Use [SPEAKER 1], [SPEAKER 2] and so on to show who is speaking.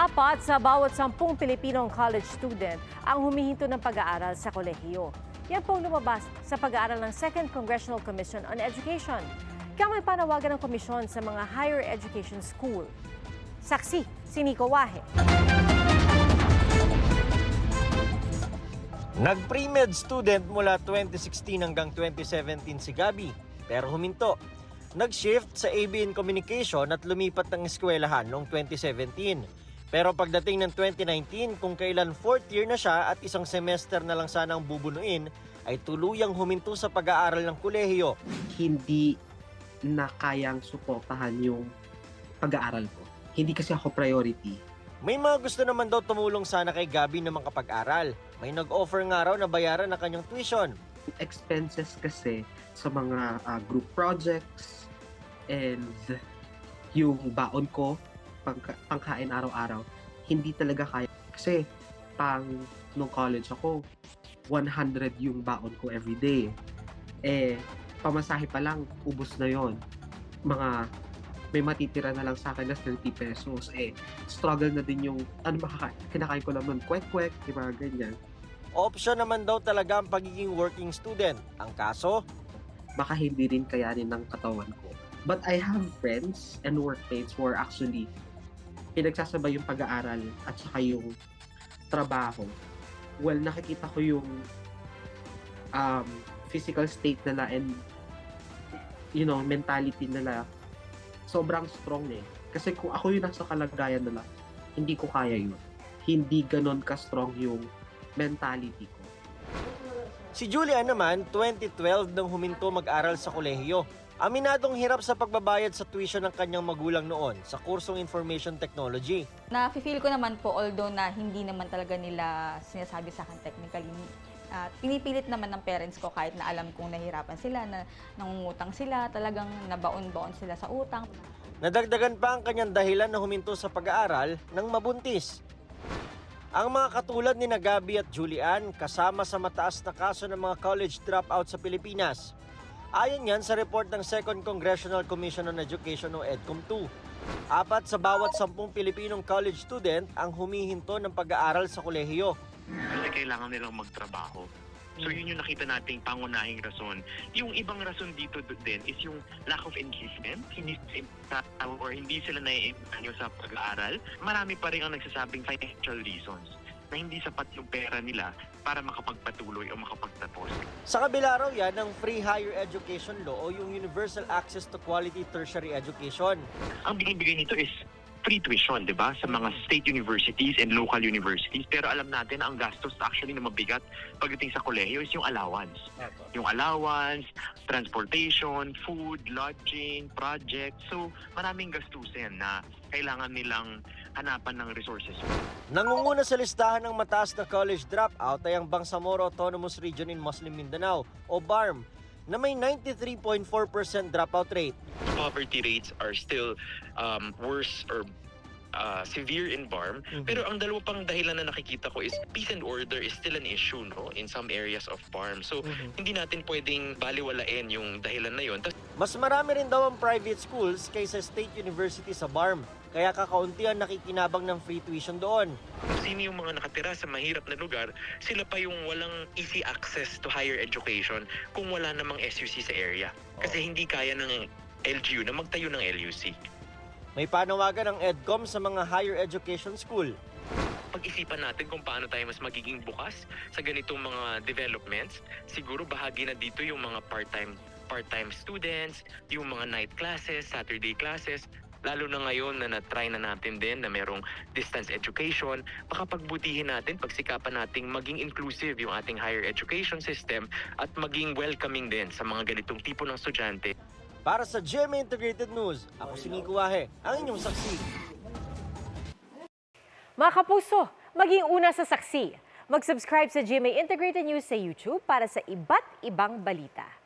[SPEAKER 1] Apat sa bawat 10 Pilipinong college student ang humihinto ng pag-aaral sa kolehiyo. Yan pong lumabas sa pag-aaral ng Second Congressional Commission on Education. Kaya may panawagan ng komisyon sa mga higher education school. Saksi, si Nico Wahe.
[SPEAKER 2] Nag-pre-med student mula 2016 hanggang 2017 si Gabi, pero huminto. Nag-shift sa ABN Communication at lumipat ng eskwelahan noong 2017. Pero pagdating ng 2019, kung kailan 4th year na siya at isang semester na lang sana ang bubunuin, ay tuluyang huminto sa pag-aaral ng kolehiyo.
[SPEAKER 3] Hindi na kayang suportahan yung pag-aaral ko. Hindi kasi ako priority.
[SPEAKER 2] May mga gusto naman daw tumulong sana kay Gabi na makapag-aral. May nag-offer nga raw na bayaran ang kanyang tuition.
[SPEAKER 3] Expenses kasi sa mga group projects and yung baon ko, pangkain araw-araw, hindi talaga kaya. Kasi nung college ako, 100 yung baon ko everyday. Pamasahe pa lang, ubos na yon. May matitira na lang sa akin na 30 pesos. Struggle na din yung, kinakain ko lang nun, kwek-kwek, diba, ganyan.
[SPEAKER 2] Option naman daw talaga ang pagiging working student. Ang kaso,
[SPEAKER 3] baka hindi rin kayanin ng katawan ko. But I have friends and workmates who are actually pinagsasabay yung pag-aaral at saka yung trabaho. Well, nakikita ko yung physical state nila and mentality nila sobrang strong Kasi kung ako yung nasa kalagayan nila, hindi ko kaya yun. Hindi ganon ka-strong yung mentality ko.
[SPEAKER 2] si Julian naman, 2012 nang huminto mag-aral sa kolehiyo. Aminadong hirap sa pagbabayad sa tuition ng kanyang magulang noon sa kursong Information Technology.
[SPEAKER 4] Na-feel ko naman po, although na hindi naman talaga nila sinasabi sa akin technically, pinipilit naman ng parents ko kahit na alam kong nahirapan sila, na nangungutang sila, talagang nabaon-baon sila sa utang.
[SPEAKER 2] Nadagdagan pa ang kanyang dahilan na huminto sa pag-aaral nang mabuntis. Ang mga katulad ni Gabi at Julian kasama sa mataas na kaso ng mga college dropout sa Pilipinas. Ayon yan sa report ng Second Congressional Commission on Education o EDCOM-2. 4 sa bawat 10 Pilipinong college student ang humihinto ng pag-aaral sa kolehiyo.
[SPEAKER 5] Kasi kailangan nilang magtrabaho. So yun yung nakita nating pangunahing rason. Yung ibang rason dito din is yung lack of engagement, hindi sila nai-empanyo sa pag-aaral. Marami pa rin ang nagsasabing financial reasons na hindi sapat yung pera nila para makapagpatuloy o makapagtapos.
[SPEAKER 2] Sa kabila raw yan ng Free Higher Education Law o yung Universal Access to Quality Tertiary Education.
[SPEAKER 5] Ang binibigay nito is free tuition, di ba? Sa mga state universities and local universities. Pero alam natin na ang gastos actually na mabigat pagdating sa kolehiyo is yung allowance. Yung allowance, transportation, food, lodging, project. So maraming gastusin na kailangan nilang hanapan ng resources.
[SPEAKER 2] Nangunguna sa listahan ng mataas na college dropout ay ang Bangsamoro Autonomous Region in Muslim Mindanao o BARM na may 93.4% dropout rate.
[SPEAKER 5] Poverty rates are still worse or severe in BARM. Pero ang dalawa pang dahilan na nakikita ko is peace and order is still an issue in some areas of BARM. So hindi natin pwedeng baliwalain yung dahilan na yun.
[SPEAKER 2] Mas marami rin daw ang private schools kaysa state university sa BARM. Kaya kakaunti ang nakikinabang ng free tuition doon.
[SPEAKER 5] Sino yung mga nakatira sa mahirap na lugar, sila pa yung walang easy access to higher education kung wala namang SUC sa area. Kasi hindi kaya ng LGU na magtayo ng LUC.
[SPEAKER 2] May panawagan ng EDCOM sa mga higher education school.
[SPEAKER 5] Pag-isipan natin kung paano tayo mas magiging bukas sa ganitong mga developments. Siguro bahagi na dito yung mga part-time students, yung mga night classes, Saturday classes. Lalo na ngayon na na-try na natin din na merong distance education, baka pagbutihin natin, pagsikapan nating maging inclusive yung ating higher education system at maging welcoming din sa mga ganitong tipo ng estudyante.
[SPEAKER 2] Para sa GMA Integrated News, ako si Nico Wahe, ang inyong saksi.
[SPEAKER 1] Mga kapuso, maging una sa saksi. Mag-subscribe sa GMA Integrated News sa YouTube para sa iba't ibang balita.